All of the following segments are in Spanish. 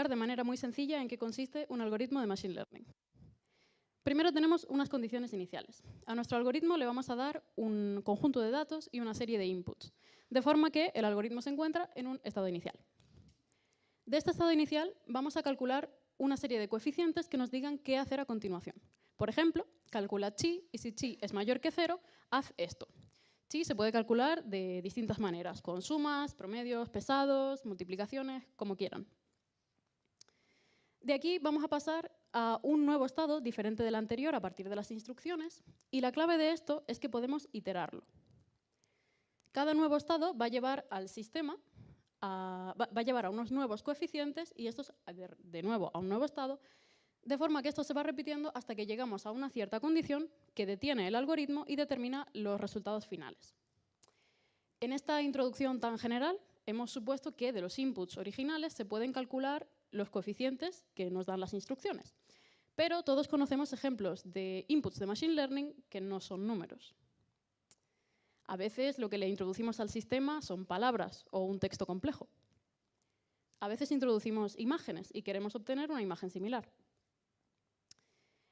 de manera muy sencilla en qué consiste un algoritmo de Machine Learning. Primero tenemos unas condiciones iniciales. A nuestro algoritmo le vamos a dar un conjunto de datos y una serie de inputs, de forma que el algoritmo se encuentra en un estado inicial. De este estado inicial vamos a calcular una serie de coeficientes que nos digan qué hacer a continuación. Por ejemplo, calcula chi y si chi es mayor que 0, haz esto. Chi se puede calcular de distintas maneras, con sumas, promedios, pesados, multiplicaciones, como quieran. De aquí vamos a pasar a un nuevo estado diferente del anterior a partir de las instrucciones, y la clave de esto es que podemos iterarlo. Cada nuevo estado va a llevar al sistema va a llevar a unos nuevos coeficientes y estos de nuevo a un nuevo estado, de forma que esto se va repitiendo hasta que llegamos a una cierta condición que detiene el algoritmo y determina los resultados finales. En esta introducción tan general hemos supuesto que de los inputs originales se pueden calcular los coeficientes que nos dan las instrucciones. Pero todos conocemos ejemplos de inputs de Machine Learning que no son números. A veces lo que le introducimos al sistema son palabras o un texto complejo. A veces introducimos imágenes y queremos obtener una imagen similar.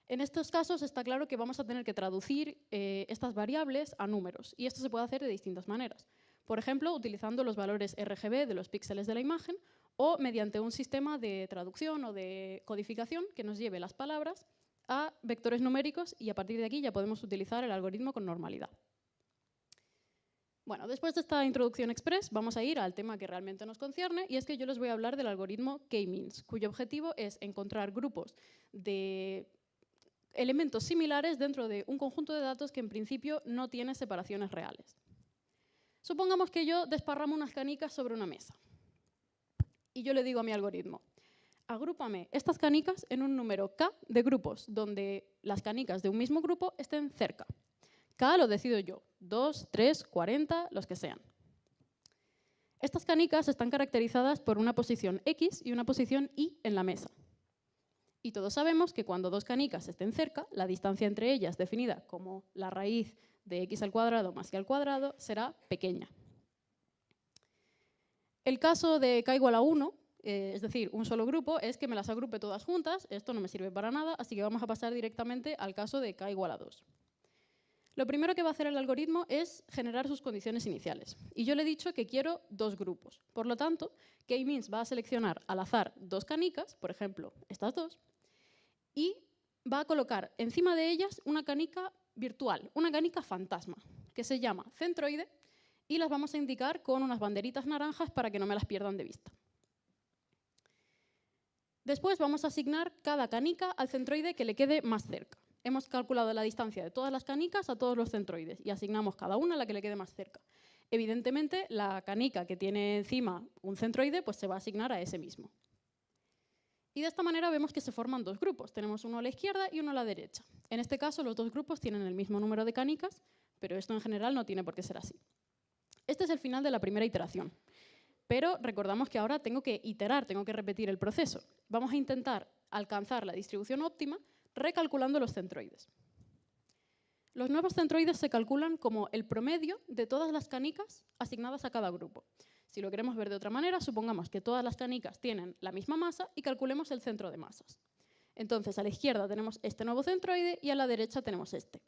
En estos casos está claro que vamos a tener que traducir estas variables a números, y esto se puede hacer de distintas maneras. Por ejemplo, utilizando los valores RGB de los píxeles de la imagen o mediante un sistema de traducción o de codificación que nos lleve las palabras a vectores numéricos, y a partir de aquí ya podemos utilizar el algoritmo con normalidad. Bueno, después de esta introducción express vamos a ir al tema que realmente nos concierne, y es que yo les voy a hablar del algoritmo K-means, cuyo objetivo es encontrar grupos de elementos similares dentro de un conjunto de datos que en principio no tiene separaciones reales. Supongamos que yo desparramo unas canicas sobre una mesa y yo le digo a mi algoritmo: agrúpame estas canicas en un número k de grupos donde las canicas de un mismo grupo estén cerca. K lo decido yo, 2, 3, 40, los que sean. Estas canicas están caracterizadas por una posición X y una posición Y en la mesa. Y todos sabemos que cuando dos canicas estén cerca, la distancia entre ellas, definida como la raíz de x al cuadrado más y al cuadrado, será pequeña. El caso de k igual a 1, es decir, un solo grupo, es que me las agrupe todas juntas. Esto no me sirve para nada, así que vamos a pasar directamente al caso de k igual a 2. Lo primero que va a hacer el algoritmo es generar sus condiciones iniciales. Y yo le he dicho que quiero dos grupos. Por lo tanto, K-means va a seleccionar al azar dos canicas, por ejemplo, estas dos, y va a colocar encima de ellas una canica virtual, una canica fantasma, que se llama centroide, y las vamos a indicar con unas banderitas naranjas para que no me las pierdan de vista. Después vamos a asignar cada canica al centroide que le quede más cerca. Hemos calculado la distancia de todas las canicas a todos los centroides y asignamos cada una a la que le quede más cerca. Evidentemente, la canica que tiene encima un centroide pues se va a asignar a ese mismo. Y de esta manera vemos que se forman dos grupos. Tenemos uno a la izquierda y uno a la derecha. En este caso, los dos grupos tienen el mismo número de canicas, pero esto en general no tiene por qué ser así. Este es el final de la primera iteración. Pero recordamos que ahora tengo que iterar, tengo que repetir el proceso. Vamos a intentar alcanzar la distribución óptima recalculando los centroides. Los nuevos centroides se calculan como el promedio de todas las canicas asignadas a cada grupo. Si lo queremos ver de otra manera, supongamos que todas las canicas tienen la misma masa y calculemos el centro de masas. Entonces, a la izquierda tenemos este nuevo centroide y a la derecha tenemos este.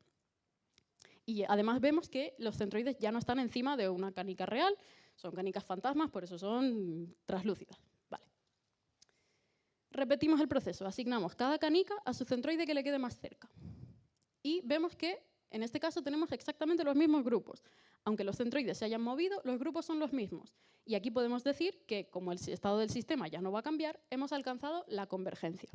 Y además vemos que los centroides ya no están encima de una canica real, son canicas fantasmas, por eso son translúcidas. Vale. Repetimos el proceso, asignamos cada canica a su centroide que le quede más cerca. Y vemos que en este caso tenemos exactamente los mismos grupos. Aunque los centroides se hayan movido, los grupos son los mismos. Y aquí podemos decir que, como el estado del sistema ya no va a cambiar, hemos alcanzado la convergencia.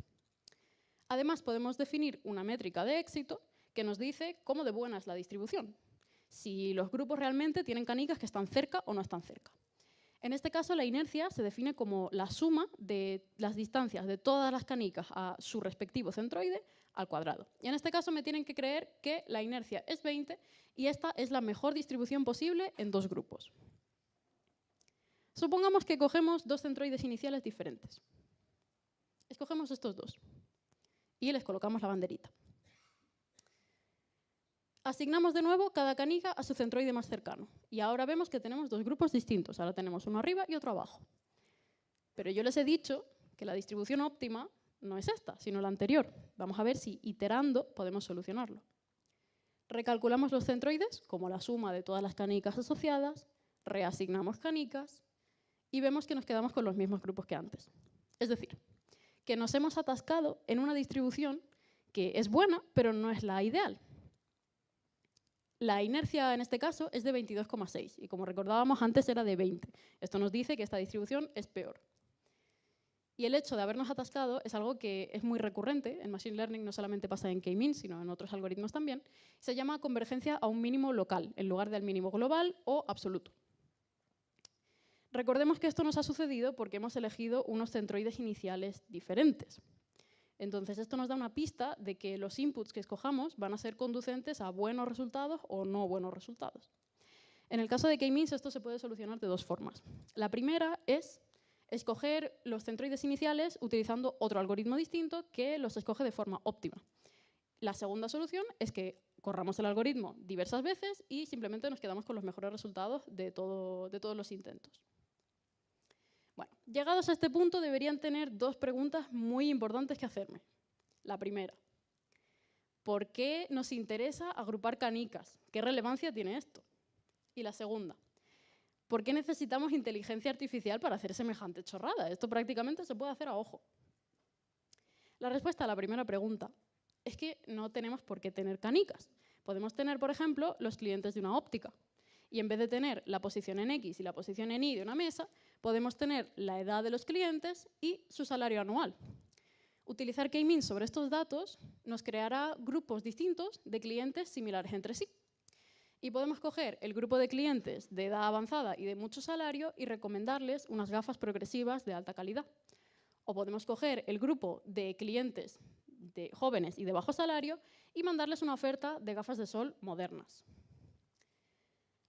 Además, podemos definir una métrica de éxito que nos dice cómo de buena es la distribución. Si los grupos realmente tienen canicas que están cerca o no están cerca. En este caso, la inercia se define como la suma de las distancias de todas las canicas a su respectivo centroide al cuadrado. Y en este caso me tienen que creer que la inercia es 20 y esta es la mejor distribución posible en dos grupos. Supongamos que cogemos dos centroides iniciales diferentes. Escogemos estos dos y les colocamos la banderita. Asignamos de nuevo cada canica a su centroide más cercano. Y ahora vemos que tenemos dos grupos distintos. Ahora tenemos uno arriba y otro abajo. Pero yo les he dicho que la distribución óptima no es esta, sino la anterior. Vamos a ver si iterando podemos solucionarlo. Recalculamos los centroides como la suma de todas las canicas asociadas, reasignamos canicas y vemos que nos quedamos con los mismos grupos que antes. Es decir, que nos hemos atascado en una distribución que es buena, pero no es la ideal. La inercia en este caso es de 22,6 y como recordábamos antes era de 20. Esto nos dice que esta distribución es peor. Y el hecho de habernos atascado es algo que es muy recurrente. En Machine Learning no solamente pasa en K-means, sino en otros algoritmos también. Se llama convergencia a un mínimo local, en lugar del mínimo global o absoluto. Recordemos que esto nos ha sucedido porque hemos elegido unos centroides iniciales diferentes. Entonces, esto nos da una pista de que los inputs que escojamos van a ser conducentes a buenos resultados o no buenos resultados. En el caso de K-means, esto se puede solucionar de dos formas. La primera es escoger los centroides iniciales utilizando otro algoritmo distinto que los escoge de forma óptima. La segunda solución es que corramos el algoritmo diversas veces y simplemente nos quedamos con los mejores resultados de todos los intentos. Bueno, llegados a este punto deberían tener dos preguntas muy importantes que hacerme. La primera, ¿por qué nos interesa agrupar canicas? ¿Qué relevancia tiene esto? Y la segunda, ¿por qué necesitamos inteligencia artificial para hacer semejante chorrada? Esto prácticamente se puede hacer a ojo. La respuesta a la primera pregunta es que no tenemos por qué tener canicas. Podemos tener, por ejemplo, los clientes de una óptica. Y en vez de tener la posición en X y la posición en Y de una mesa, podemos tener la edad de los clientes y su salario anual. Utilizar K-means sobre estos datos nos creará grupos distintos de clientes similares entre sí. Y podemos coger el grupo de clientes de edad avanzada y de mucho salario y recomendarles unas gafas progresivas de alta calidad. O podemos coger el grupo de clientes de jóvenes y de bajo salario y mandarles una oferta de gafas de sol modernas.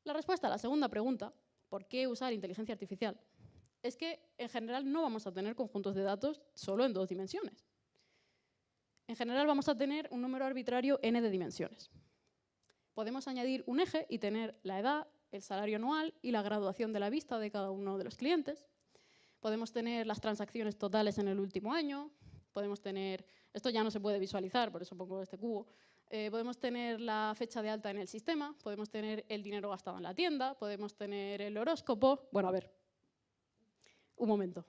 La respuesta a la segunda pregunta, ¿por qué usar inteligencia artificial?, es que en general no vamos a tener conjuntos de datos solo en dos dimensiones. En general vamos a tener un número arbitrario n de dimensiones. Podemos añadir un eje y tener la edad, el salario anual y la graduación de la vista de cada uno de los clientes. Podemos tener las transacciones totales en el último año. Podemos tener, esto ya no se puede visualizar, por eso pongo este cubo. Podemos tener la fecha de alta en el sistema, podemos tener el dinero gastado en la tienda, podemos tener el horóscopo. Bueno, a ver, un momento.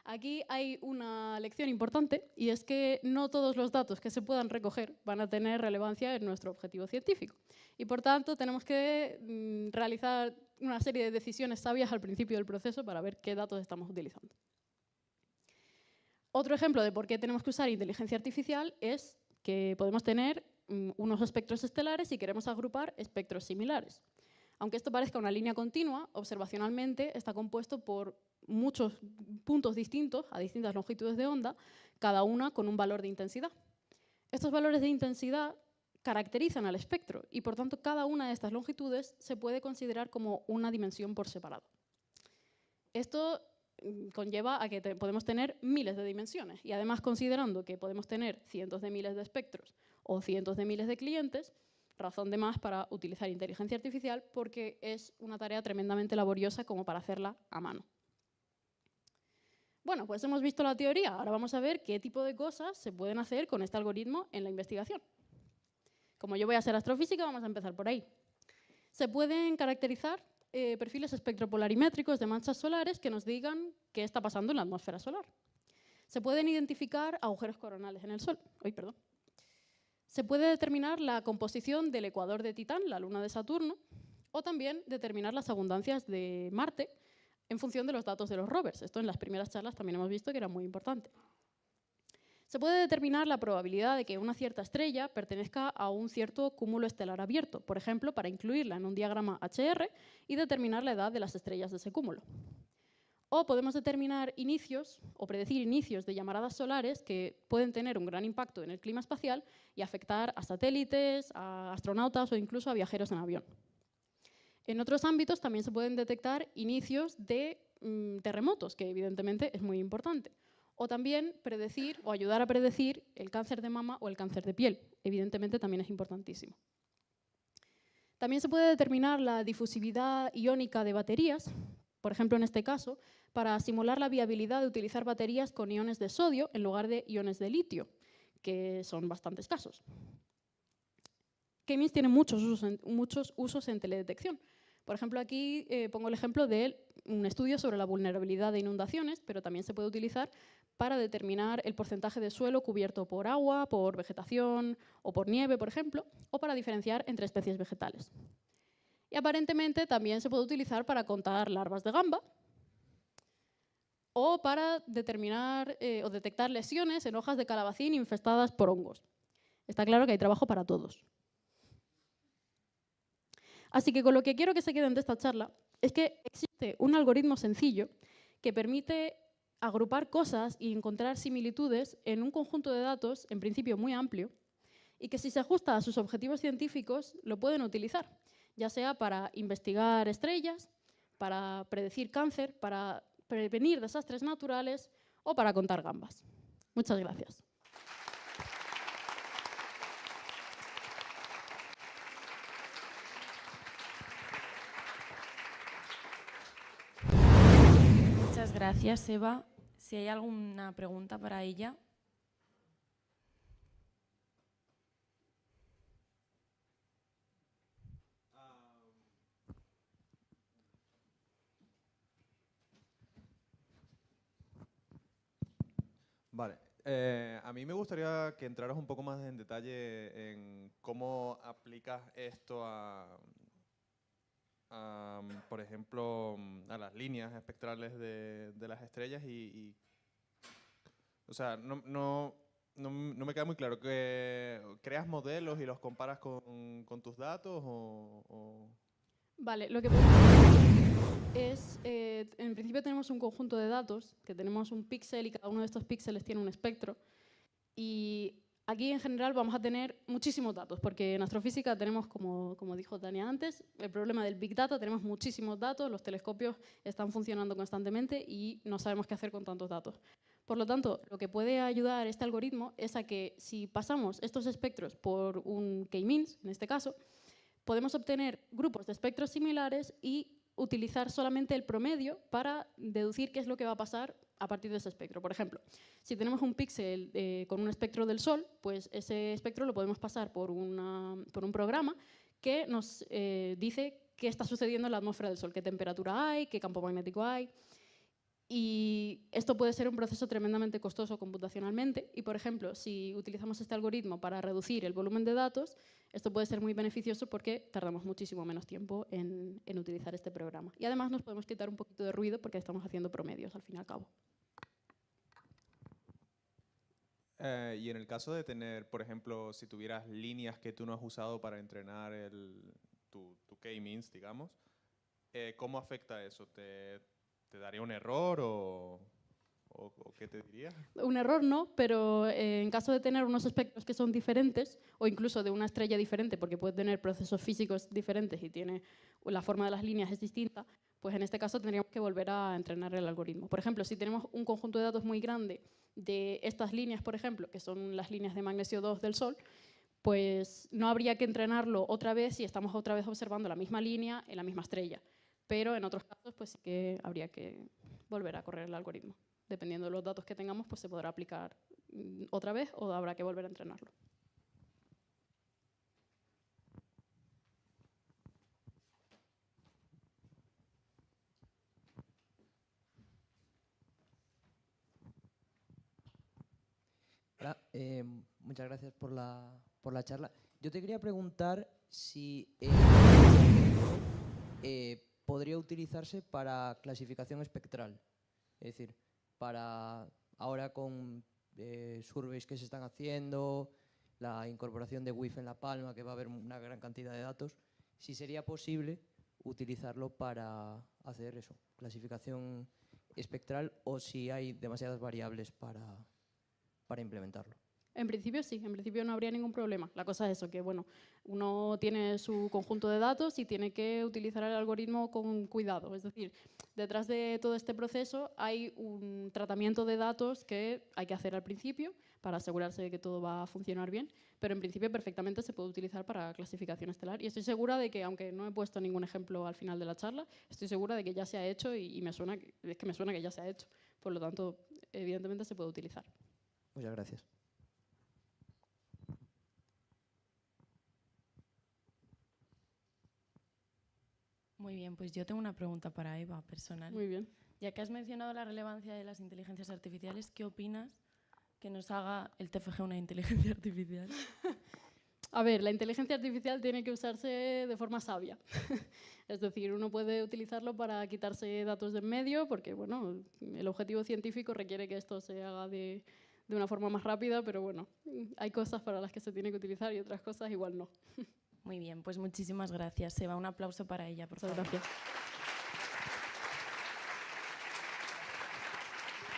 Aquí hay una lección importante y es que no todos los datos que se puedan recoger van a tener relevancia en nuestro objetivo científico. Y por tanto tenemos que realizar una serie de decisiones sabias al principio del proceso para ver qué datos estamos utilizando. Otro ejemplo de por qué tenemos que usar inteligencia artificial es que podemos tener unos espectros estelares y queremos agrupar espectros similares. Aunque esto parezca una línea continua, observacionalmente está compuesto por muchos puntos distintos, a distintas longitudes de onda, cada una con un valor de intensidad. Estos valores de intensidad caracterizan al espectro y, por tanto, cada una de estas longitudes se puede considerar como una dimensión por separado. Esto conlleva a que podemos tener miles de dimensiones y, además, considerando que podemos tener cientos de miles de espectros o cientos de miles de clientes, razón de más para utilizar inteligencia artificial porque es una tarea tremendamente laboriosa como para hacerla a mano. Bueno, pues hemos visto la teoría, ahora vamos a ver qué tipo de cosas se pueden hacer con este algoritmo en la investigación. Como yo voy a ser astrofísica, vamos a empezar por ahí. Se pueden caracterizar perfiles espectropolarimétricos de manchas solares que nos digan qué está pasando en la atmósfera solar. Se pueden identificar agujeros coronales en el Sol. Se puede determinar la composición del ecuador de Titán, la luna de Saturno, o también determinar las abundancias de Marte en función de los datos de los rovers. Esto en las primeras charlas también hemos visto que era muy importante. Se puede determinar la probabilidad de que una cierta estrella pertenezca a un cierto cúmulo estelar abierto, por ejemplo, para incluirla en un diagrama HR y determinar la edad de las estrellas de ese cúmulo. O podemos determinar inicios o predecir inicios de llamaradas solares que pueden tener un gran impacto en el clima espacial y afectar a satélites, a astronautas o incluso a viajeros en avión. En otros ámbitos también se pueden detectar inicios de terremotos, que evidentemente es muy importante. O también predecir o ayudar a predecir el cáncer de mama o el cáncer de piel. Evidentemente también es importantísimo. También se puede determinar la difusividad iónica de baterías. Por ejemplo, en este caso, para simular la viabilidad de utilizar baterías con iones de sodio en lugar de iones de litio, que son bastante escasos. K-means tiene muchos usos en teledetección. Por ejemplo, aquí pongo el ejemplo de un estudio sobre la vulnerabilidad de inundaciones, pero también se puede utilizar para determinar el porcentaje de suelo cubierto por agua, por vegetación o por nieve, por ejemplo, o para diferenciar entre especies vegetales. Y aparentemente también se puede utilizar para contar larvas de gamba o para determinar o detectar lesiones en hojas de calabacín infestadas por hongos. Está claro que hay trabajo para todos. Así que con lo que quiero que se queden de esta charla es que existe un algoritmo sencillo que permite agrupar cosas y encontrar similitudes en un conjunto de datos, en principio muy amplio, y que si se ajusta a sus objetivos científicos lo pueden utilizar, ya sea para investigar estrellas, para predecir cáncer, para prevenir desastres naturales o para contar gambas. Muchas gracias. Muchas gracias, Eva. Si hay alguna pregunta para ella. Vale. A mí me gustaría que entraras un poco más en detalle en cómo aplicas esto por ejemplo, a las líneas espectrales de las estrellas o sea, no me queda muy claro. ¿Creas modelos y los comparas con tus datos o...? Vale, lo que podemos hacer es, en principio tenemos un conjunto de datos, que tenemos un píxel y cada uno de estos píxeles tiene un espectro. Y aquí en general vamos a tener muchísimos datos, porque en astrofísica tenemos, como dijo Tania antes, el problema del Big Data, tenemos muchísimos datos, los telescopios están funcionando constantemente y no sabemos qué hacer con tantos datos. Por lo tanto, lo que puede ayudar este algoritmo es a que si pasamos estos espectros por un K-means, en este caso, podemos obtener grupos de espectros similares y utilizar solamente el promedio para deducir qué es lo que va a pasar a partir de ese espectro. Por ejemplo, si tenemos un píxel con un espectro del Sol, pues ese espectro lo podemos pasar por un programa que nos dice qué está sucediendo en la atmósfera del Sol, qué temperatura hay, qué campo magnético hay. Y esto puede ser un proceso tremendamente costoso computacionalmente y, por ejemplo, si utilizamos este algoritmo para reducir el volumen de datos, esto puede ser muy beneficioso porque tardamos muchísimo menos tiempo en utilizar este programa. Y además nos podemos quitar un poquito de ruido porque estamos haciendo promedios al fin y al cabo. Y en el caso de tener, por ejemplo, si tuvieras líneas que tú no has usado para entrenar tu K-means, digamos, ¿cómo afecta eso? ¿Te daría un error o qué te diría? Un error no, pero en caso de tener unos espectros que son diferentes, o incluso de una estrella diferente, porque puede tener procesos físicos diferentes y la forma de las líneas es distinta, pues en este caso tendríamos que volver a entrenar el algoritmo. Por ejemplo, si tenemos un conjunto de datos muy grande de estas líneas, por ejemplo, que son las líneas de magnesio 2 del Sol, pues no habría que entrenarlo otra vez si estamos otra vez observando la misma línea en la misma estrella. Pero en otros casos pues sí que habría que volver a correr el algoritmo. Dependiendo de los datos que tengamos, pues se podrá aplicar otra vez o habrá que volver a entrenarlo. Hola, muchas gracias por la charla. Yo te quería preguntar si podría utilizarse para clasificación espectral. Es decir, para ahora con surveys que se están haciendo, la incorporación de WIF en La Palma, que va a haber una gran cantidad de datos, si sería posible utilizarlo para hacer eso, clasificación espectral, o si hay demasiadas variables para implementarlo. En principio sí, en principio no habría ningún problema. La cosa es eso, que bueno, uno tiene su conjunto de datos y tiene que utilizar el algoritmo con cuidado. Es decir, detrás de todo este proceso hay un tratamiento de datos que hay que hacer al principio para asegurarse de que todo va a funcionar bien, pero en principio perfectamente se puede utilizar para clasificación estelar. Y estoy segura de que, aunque no he puesto ningún ejemplo al final de la charla, estoy segura de que ya se ha hecho y me suena que ya se ha hecho. Por lo tanto, evidentemente se puede utilizar. Muchas gracias. Muy bien, pues yo tengo una pregunta para Eva, personal. Muy bien. Ya que has mencionado la relevancia de las inteligencias artificiales, ¿qué opinas que nos haga el TFG una inteligencia artificial? A ver, la inteligencia artificial tiene que usarse de forma sabia. Es decir, uno puede utilizarlo para quitarse datos de en medio, porque bueno, el objetivo científico requiere que esto se haga de una forma más rápida, pero bueno, hay cosas para las que se tiene que utilizar y otras cosas igual no. Muy bien, pues muchísimas gracias, Eva. Un aplauso para ella, por Muchas favor. gracias.